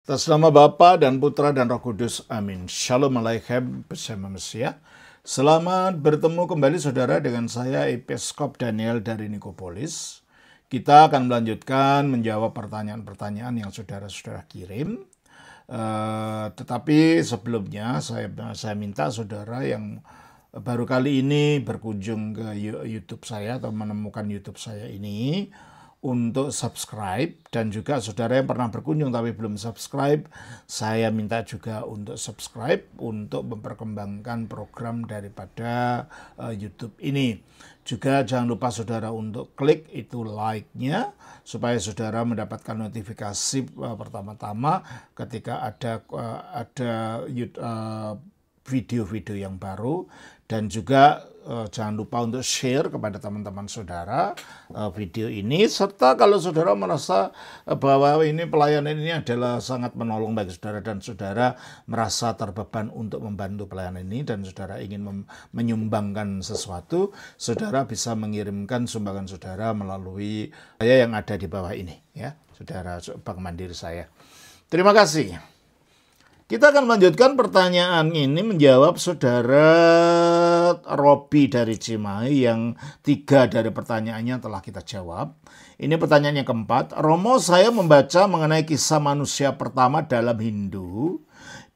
Atas nama Bapa dan Putra dan Roh Kudus. Amin. Shalom Aleichem bersama Mesia. Selamat bertemu kembali saudara dengan saya Episkop Daniel dari Nikopolis. Kita akan melanjutkan menjawab pertanyaan-pertanyaan yang saudara-saudara kirim. Tetapi sebelumnya saya minta saudara yang baru kali ini berkunjung ke YouTube saya atau menemukan YouTube saya ini untuk subscribe, dan juga saudara yang pernah berkunjung tapi belum subscribe, saya minta juga untuk subscribe untuk memperkembangkan program daripada YouTube ini. Juga jangan lupa saudara untuk klik itu like-nya supaya saudara mendapatkan notifikasi pertama-tama ketika ada video-video yang baru, dan juga jangan lupa untuk share kepada teman-teman saudara video ini, serta kalau saudara merasa bahwa ini pelayanan ini adalah sangat menolong bagi saudara dan saudara merasa terbeban untuk membantu pelayanan ini dan saudara ingin menyumbangkan sesuatu, saudara bisa mengirimkan sumbangan saudara melalui saya yang ada di bawah ini, ya, saudara, Bank Mandiri saya. Terima kasih. Kita akan melanjutkan pertanyaan ini menjawab saudara Robi dari Cimahi yang 3 dari pertanyaannya telah kita jawab. Ini pertanyaan yang keempat. Romo, saya membaca mengenai kisah manusia pertama dalam Hindu,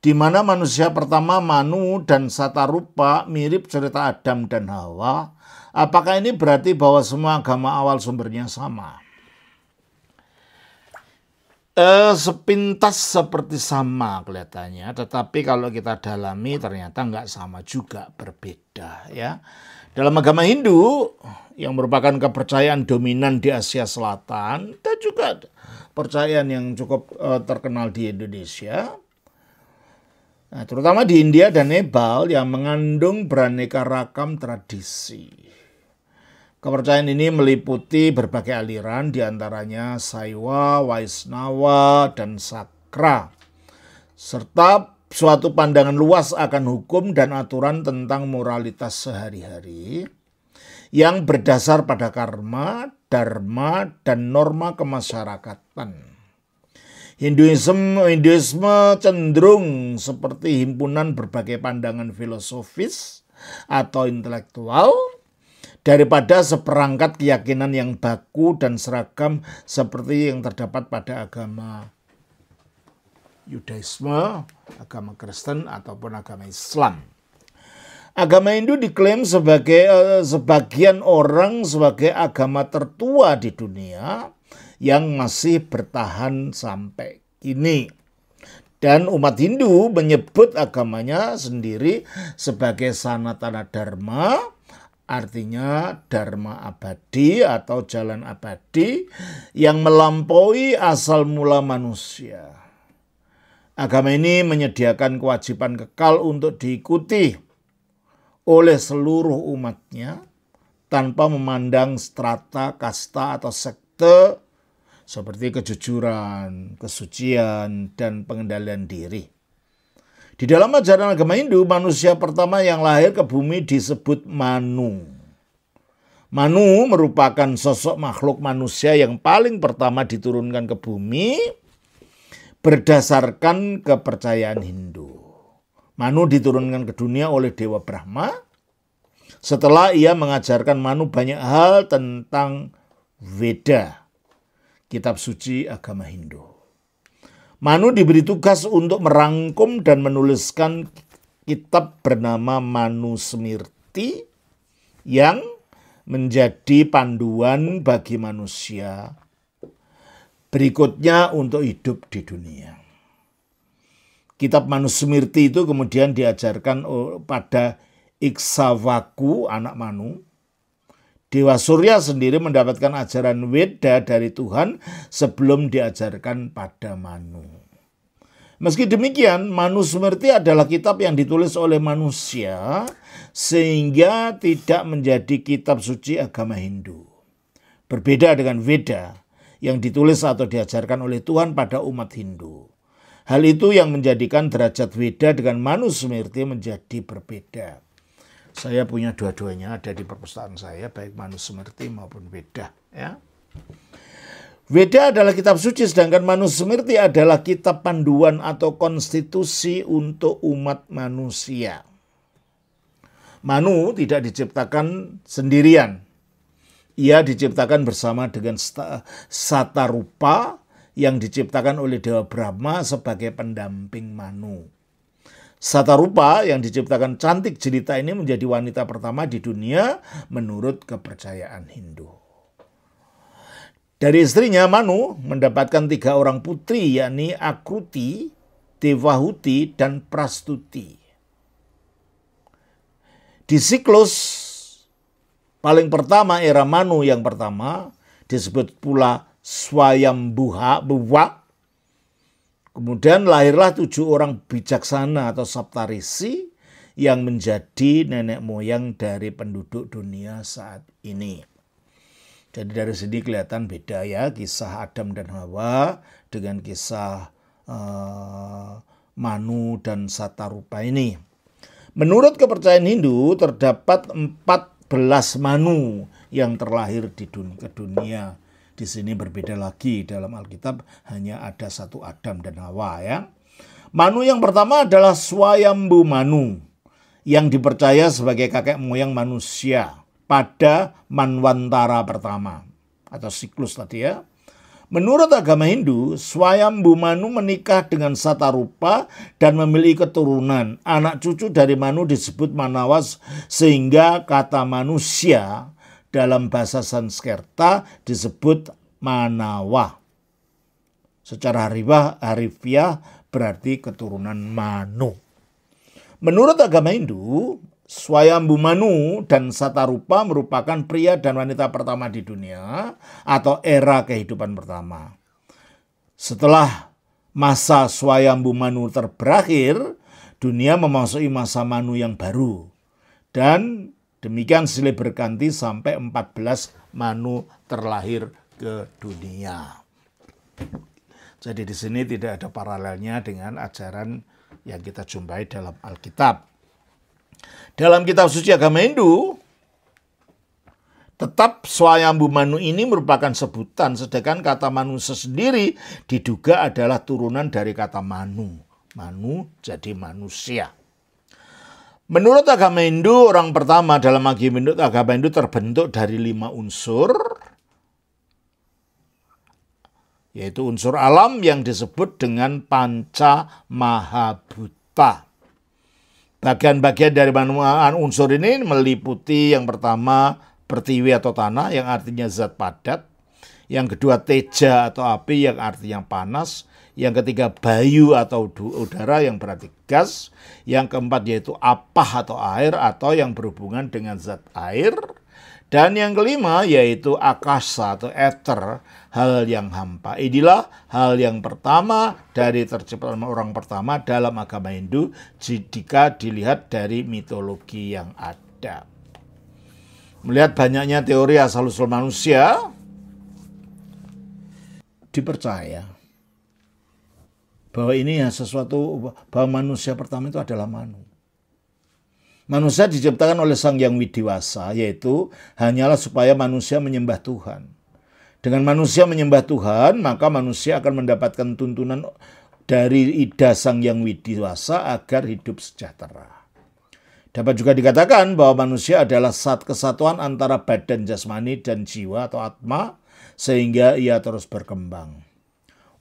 di mana manusia pertama Manu dan Satarupa mirip cerita Adam dan Hawa. Apakah ini berarti bahwa semua agama awal sumbernya sama? Sepintas seperti sama kelihatannya, tetapi kalau kita dalami ternyata nggak sama juga, berbeda, ya. Dalam agama Hindu yang merupakan kepercayaan dominan di Asia Selatan dan juga kepercayaan yang cukup terkenal di Indonesia, nah, terutama di India dan Nepal yang mengandung beraneka ragam tradisi. Kepercayaan ini meliputi berbagai aliran, diantaranya Saiwa, Vaisnava, dan Sakra, serta suatu pandangan luas akan hukum dan aturan tentang moralitas sehari-hari yang berdasar pada karma, dharma, dan norma kemasyarakatan. Hinduisme cenderung seperti himpunan berbagai pandangan filosofis atau intelektual, daripada seperangkat keyakinan yang baku dan seragam seperti yang terdapat pada agama Yudaisme, agama Kristen, ataupun agama Islam. Agama Hindu diklaim sebagai sebagian orang sebagai agama tertua di dunia yang masih bertahan sampai kini. Dan umat Hindu menyebut agamanya sendiri sebagai Sanatana Dharma, artinya dharma abadi atau jalan abadi yang melampaui asal mula manusia. Agama ini menyediakan kewajiban kekal untuk diikuti oleh seluruh umatnya tanpa memandang strata, kasta, atau sekte seperti kejujuran, kesucian, dan pengendalian diri. Di dalam ajaran agama Hindu, manusia pertama yang lahir ke bumi disebut Manu. Manu merupakan sosok makhluk manusia yang paling pertama diturunkan ke bumi berdasarkan kepercayaan Hindu. Manu diturunkan ke dunia oleh Dewa Brahma setelah ia mengajarkan Manu banyak hal tentang Veda, kitab suci agama Hindu. Manu diberi tugas untuk merangkum dan menuliskan kitab bernama Manusmriti yang menjadi panduan bagi manusia berikutnya untuk hidup di dunia. Kitab Manusmriti itu kemudian diajarkan pada Ikshawaku, anak Manu. Dewa Surya sendiri mendapatkan ajaran Veda dari Tuhan sebelum diajarkan pada Manu. Meski demikian, Manusmriti adalah kitab yang ditulis oleh manusia sehingga tidak menjadi kitab suci agama Hindu. Berbeda dengan Veda yang ditulis atau diajarkan oleh Tuhan pada umat Hindu. Hal itu yang menjadikan derajat Veda dengan Manusmriti menjadi berbeda. Saya punya dua-duanya ada di perpustakaan saya, baik Manusmriti maupun Veda, ya. Veda adalah kitab suci, sedangkan Manusmriti adalah kitab panduan atau konstitusi untuk umat manusia. Manu tidak diciptakan sendirian. Ia diciptakan bersama dengan Satarupa yang diciptakan oleh Dewa Brahma sebagai pendamping Manu. Satarupa yang diciptakan cantik jelita ini menjadi wanita pertama di dunia menurut kepercayaan Hindu. Dari istrinya Manu mendapatkan 3 orang putri, yakni Akruti, Devahuti, dan Prastuti. Di siklus paling pertama era Manu yang pertama disebut pula Swayambhuwa. Kemudian lahirlah 7 orang bijaksana atau Saptarisi yang menjadi nenek moyang dari penduduk dunia saat ini. Jadi dari sini kelihatan beda ya kisah Adam dan Hawa dengan kisah Manu dan Satarupa ini. Menurut kepercayaan Hindu terdapat 14 Manu yang terlahir ke dunia. Di sini berbeda lagi, dalam Alkitab hanya ada 1 Adam dan Hawa ya. Manu yang pertama adalah Swayambhu Manu yang dipercaya sebagai kakek moyang manusia pada Manwantara pertama atau siklus tadi ya. Menurut agama Hindu, Swayambhu Manu menikah dengan Satarupa dan memiliki keturunan. Anak cucu dari Manu disebut Manawas, sehingga kata manusia dalam bahasa Sanskerta disebut Manawa. Secara harifiah berarti keturunan Manu. Menurut agama Hindu, Swayambhu Manu dan Satarupa merupakan pria dan wanita pertama di dunia atau era kehidupan pertama. Setelah masa Swayambhu Manu berakhir, dunia memasuki masa Manu yang baru. Dan demikian silih berganti sampai 14 Manu terlahir ke dunia. Jadi di sini tidak ada paralelnya dengan ajaran yang kita jumpai dalam Alkitab. Dalam kitab suci agama Hindu, tetap Swayambhu Manu ini merupakan sebutan, sedangkan kata manusia sendiri diduga adalah turunan dari kata Manu. Manu jadi manusia. Menurut agama Hindu, orang pertama dalam agama Hindu terbentuk dari 5 unsur, yaitu unsur alam yang disebut dengan Panca Mahabhuta. Bagian-bagian dari unsur ini meliputi yang pertama pertiwi atau tanah yang artinya zat padat, yang kedua teja atau api yang artinya panas, yang ketiga bayu atau udara yang berarti gas, yang keempat yaitu apah atau air atau yang berhubungan dengan zat air, dan yang kelima yaitu akasa atau ether, hal yang hampa. Inilah hal yang pertama dari terciptaan orang pertama dalam agama Hindu jika dilihat dari mitologi yang ada. Melihat banyaknya teori asal-usul manusia, dipercaya bahwa ini sesuatu, bahwa manusia pertama itu adalah Manu. Manusia diciptakan oleh Sang Yang Widiwasa, yaitu hanyalah supaya manusia menyembah Tuhan. Dengan manusia menyembah Tuhan, maka manusia akan mendapatkan tuntunan dari ida Sang Yang Widiwasa agar hidup sejahtera. Dapat juga dikatakan bahwa manusia adalah kesatuan antara badan jasmani dan jiwa atau atma, sehingga ia terus berkembang.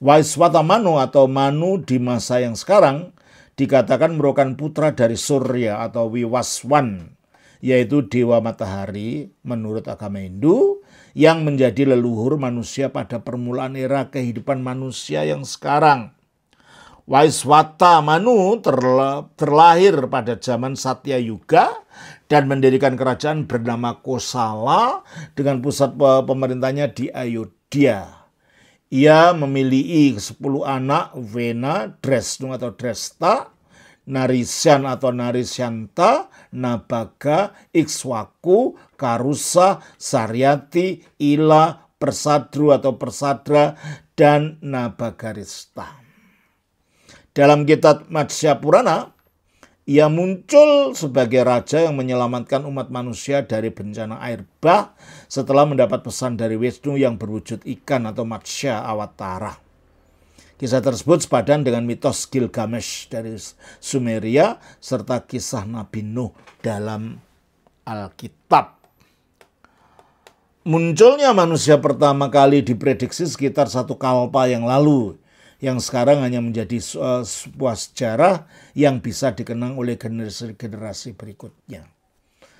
Vaiswata Manu atau Manu di masa yang sekarang dikatakan merupakan putra dari Surya atau Wiwaswan, yaitu dewa matahari menurut agama Hindu, yang menjadi leluhur manusia pada permulaan era kehidupan manusia yang sekarang. Vaiswata Manu terlahir pada zaman Satya Yuga dan mendirikan kerajaan bernama Kosala dengan pusat pemerintahnya di Ayodhya. Ia memiliki 10 anak, Vena, Dresnu atau Dresta, Narisyan atau Narisyanta, Nabaga, Ikswaku, Karusa, Saryati, Ila, Persadru atau Persadra, dan Nabagarista. Dalam kitab Matsya Purana, Ia muncul sebagai raja yang menyelamatkan umat manusia dari bencana air bah setelah mendapat pesan dari Wisnu yang berwujud ikan atau Matsya Awatara. Kisah tersebut sepadan dengan mitos Gilgamesh dari Sumeria serta kisah Nabi Nuh dalam Alkitab. Munculnya manusia pertama kali diprediksi sekitar 1 kalpa yang lalu, yang sekarang hanya menjadi sebuah sejarah yang bisa dikenang oleh generasi berikutnya.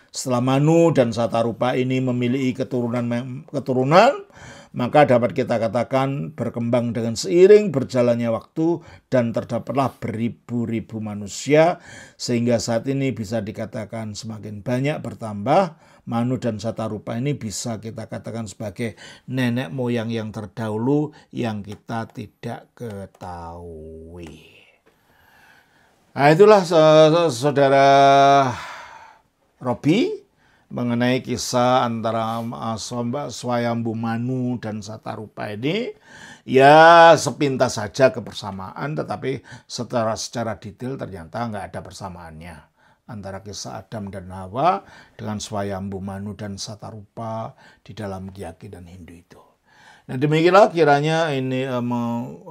Setelah Manu dan Satarupa ini memiliki keturunan, maka dapat kita katakan berkembang dengan seiring berjalannya waktu dan terdapatlah beribu-ribu manusia, sehingga saat ini bisa dikatakan semakin banyak bertambah. Manu dan Satarupa ini bisa kita katakan sebagai nenek moyang yang terdahulu yang kita tidak ketahui. Nah, itulah saudara Robi mengenai kisah antara Swayambhu Manu dan Satarupa ini. Ya sepintas saja kebersamaan, tetapi secara detail ternyata nggak ada persamaannya antara kisah Adam dan Hawa dengan Swayambhu Manu dan Satarupa di dalam keyakinan Hindu itu. Nah, demikianlah kiranya ini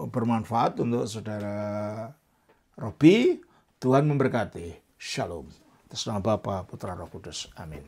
bermanfaat untuk saudara Robi. Tuhan memberkati. Shalom. Atas nama Bapa, Putra, Roh Kudus. Amin.